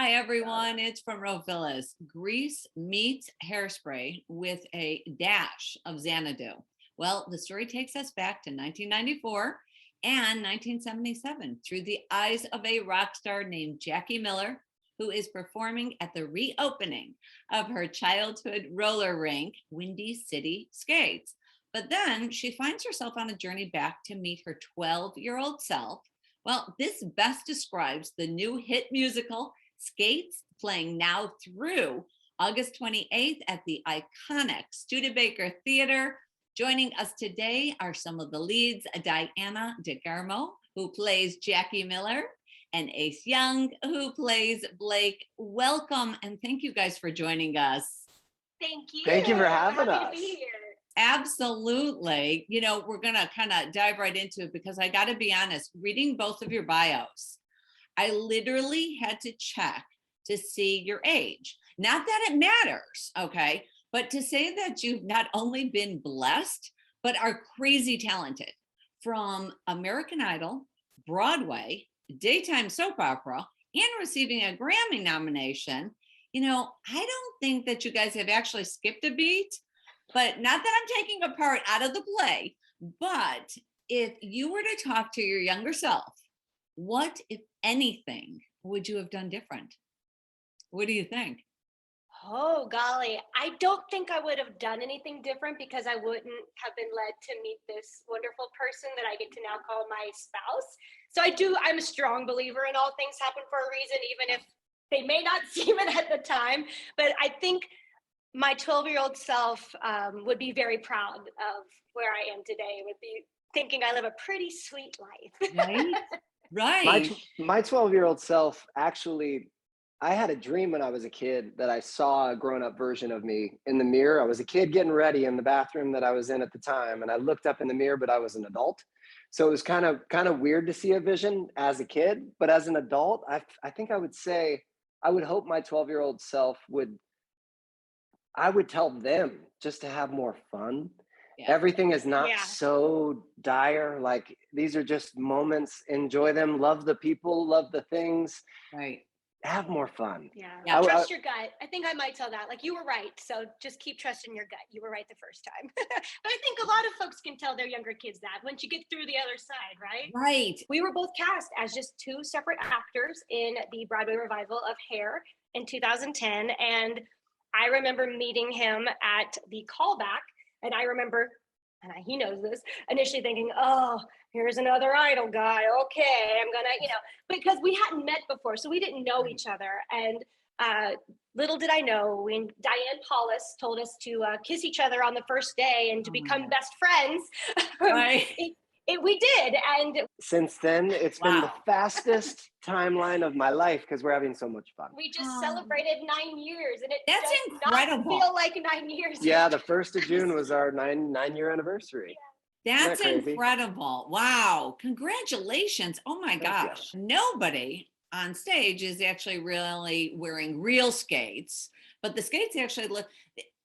Hi, everyone. It's from Phyllis. Grease meets hairspray with a dash of Xanadu. Well, the story takes us back to 1994 and 1977 through the eyes of a rock star named Jackie Miller, who is performing at the reopening of her childhood roller rink, Windy City Skates. But then she finds herself on a journey back to meet her 12-year-old self. Well, this best describes the new hit musical Skates, playing now through August 28th at the iconic Studebaker Theater. Joining us today are some of the leads, Diana Degarmo, who plays Jackie Miller, and Ace Young, who plays Blake. Welcome, and thank you guys for joining us. Thank you. Thank you for having Happy us. to be here. Absolutely. You know, we're going to kind of dive right into it because I got to be honest, reading both of your bios, I literally had to check to see your age. Not that it matters, okay? But to say that you've not only been blessed, but are crazy talented, from American Idol, Broadway, daytime soap opera, and receiving a Grammy nomination. You know, I don't think that you guys have actually skipped a beat, but not that I'm taking a part out of the play. But if you were to talk to your younger self, what, if anything, would you have done different? What do you think? Oh, golly. I don't think I would have done anything different because I wouldn't have been led to meet this wonderful person that I get to now call my spouse. So I'm a strong believer in all things happen for a reason, even if they may not seem it at the time. But I think my 12-year-old self would be very proud of where I am today, would be thinking I live a pretty sweet life. Right? Right. My 12-year-old self, actually, I had a dream when I was a kid that I saw a grown-up version of me in the mirror. I was a kid getting ready in the bathroom that I was in at the time, and I looked up in the mirror, but I was an adult. So it was kind of weird to see a vision as a kid, but as an adult, I think I would say, I would hope my 12-year-old self I would tell them just to have more fun. Yeah. Everything is not so dire. Like, these are just moments. Enjoy them. Love the people. Love the things. Right. Have more fun. Yeah. Trust your gut. I think I might tell that. Like, you were right. So just keep trusting your gut. You were right the first time. But I think a lot of folks can tell their younger kids that once you get through the other side, right? Right. We were both cast as just two separate actors in the Broadway revival of Hair in 2010. And I remember meeting him at the callback, and I remember, and he knows this, initially thinking, oh, here's another Idol guy. Okay, I'm gonna, because we hadn't met before, so we didn't know each other. And little did I know, when Diane Paulus told us to kiss each other on the first day and to become best friends, right. We did. And since then, it's been the fastest timeline of my life because we're having so much fun. We just celebrated 9 years, and that's incredible. Not feel like 9 years. Yeah, the 1st of June was our nine-year anniversary. Yeah. That's incredible. Wow. Congratulations. Oh my gosh. Nobody on stage is actually really wearing real skates, but the skates actually look,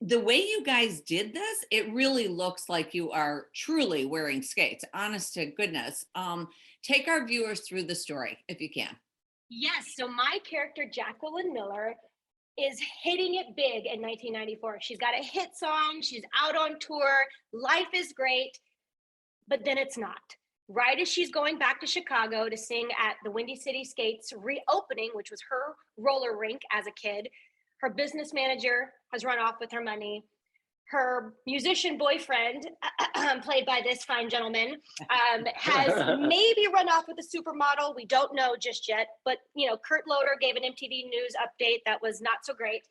the way you guys did this, it really looks like you are truly wearing skates. Honest to goodness. Take our viewers through the story if you can. Yes. So my character, Jacqueline Miller, is hitting it big in 1994. She's got a hit song. She's out on tour. Life is great. But then it's not. Right as she's going back to Chicago to sing at the Windy City Skates reopening, which was her roller rink as a kid, her business manager has run off with her money. Her musician boyfriend, played by this fine gentleman, has maybe run off with a supermodel. We don't know just yet. But, Kurt Loder gave an MTV News update that was not so great.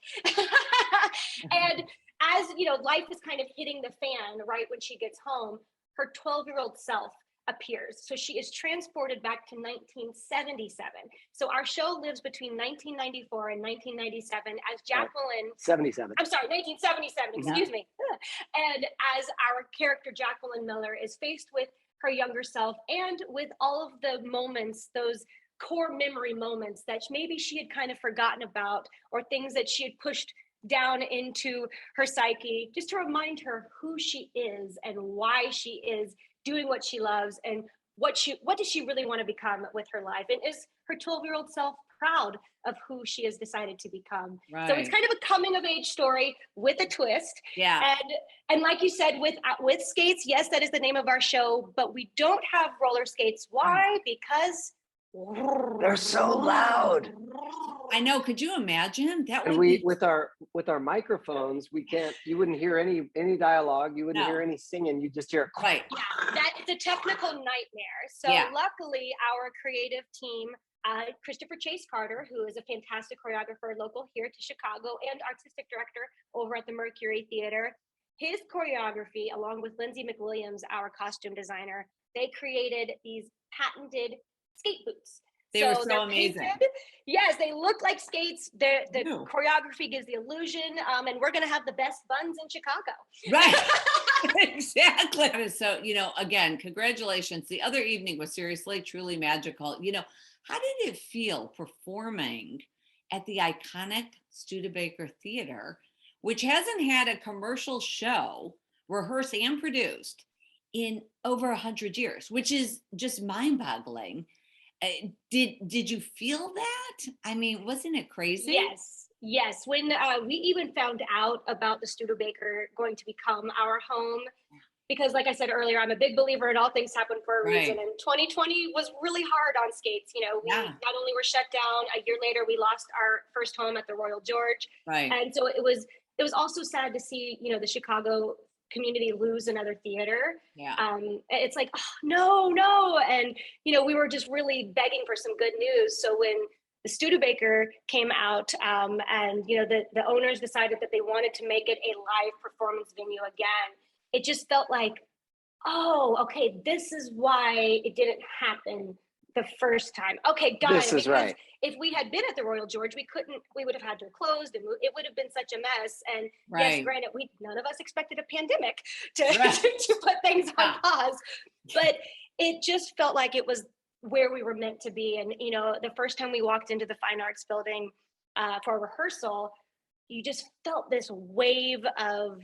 And as, life is kind of hitting the fan right when she gets home, her 12-year-old self appears. So she is transported back to 1977. So our show lives between 1994 and 1997 as Jacqueline. 77. I'm sorry, 1977, excuse me. And as our character, Jacqueline Miller, is faced with her younger self and with all of the moments, those core memory moments that maybe she had kind of forgotten about, or things that she had pushed down into her psyche, just to remind her who she is and why she is doing what she loves, and what does she really want to become with her life, and is her 12-year-old self proud of who she has decided to become. Right. So it's kind of a coming of age story with a twist. Yeah. And like you said, with skates, yes, that is the name of our show, but we don't have roller skates. Why? Because they're so loud. I know. Could you imagine that? And would be with our microphones, you wouldn't hear any dialogue. You wouldn't hear any singing. You just hear. right. Yeah, that's a technical nightmare. So luckily, our creative team, Christopher Chase Carter, who is a fantastic choreographer local here to Chicago and artistic director over at the Mercury Theater, his choreography, along with Lindsay McWilliams, our costume designer, they created these patented skate boots. They were so amazing. Painted. Yes, they look like skates. The choreography gives the illusion, and we're going to have the best buns in Chicago. Right. Exactly. So, again, congratulations. The other evening was seriously, truly magical. How did it feel performing at the iconic Studebaker Theater, which hasn't had a commercial show rehearsed and produced in over 100 years, which is just mind-boggling. Did you feel that? I mean, wasn't it crazy? Yes. When we even found out about the Studebaker going to become our home, because like I said earlier, I'm a big believer in all things happen for a reason. And 2020 was really hard on skates. We not only were shut down, a year later, we lost our first home at the Royal George. Right. And so it was also sad to see, the Chicago community lose another theater. Yeah. It's like, oh, no. And, we were just really begging for some good news. So when the Studebaker came out, and, the owners decided that they wanted to make it a live performance venue again, it just felt like, oh, okay, this is why it didn't happen the first time. Okay, got this it. Is right. If we had been at the Royal George, we would have had to have closed, and it would have been such a mess. And yes, granted, none of us expected a pandemic to put things on pause, but it just felt like it was where we were meant to be. And, the first time we walked into the Fine Arts building for rehearsal, you just felt this wave of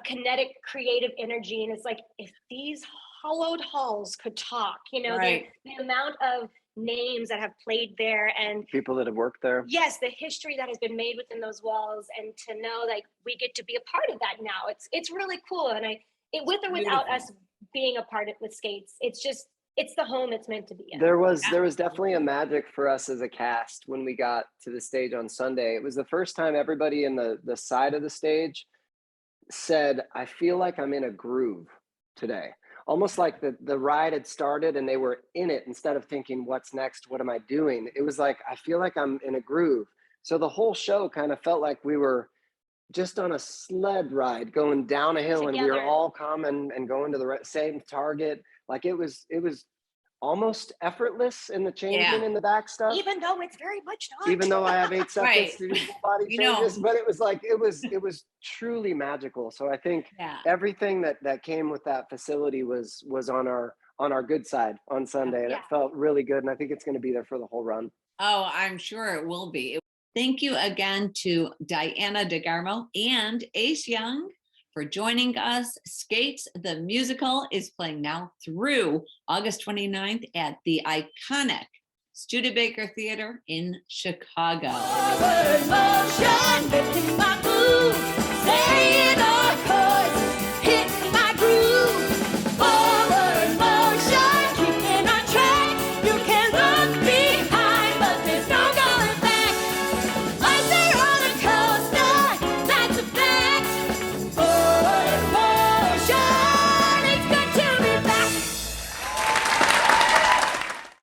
kinetic creative energy. And it's like, if these hollowed halls could talk, the amount of names that have played there and people that have worked there. Yes, the history that has been made within those walls, and to know like we get to be a part of that now. It's really cool. And with or without us being a part of with skates, it's the home it's meant to be in. There was definitely a magic for us as a cast when we got to the stage on Sunday. It was the first time everybody in the side of the stage said, I feel like I'm in a groove today. Almost like the ride had started and they were in it instead of thinking, what's next? What am I doing? It was like, I feel like I'm in a groove. So the whole show kind of felt like we were just on a sled ride going down a hill, and we were all coming and going to the same target. Like it was almost effortless in the changing in the back stuff. Even though it's very much not. Even though I have 8 seconds to do body changes, but it was like, it was truly magical. So I think everything that came with that facility was on our good side on Sunday, and it felt really good. And I think it's going to be there for the whole run. Oh, I'm sure it will be. Thank you again to Diana Degarmo and Ace Young for joining us. Skates, the musical, is playing now through August 29th at the iconic Studebaker Theater in Chicago.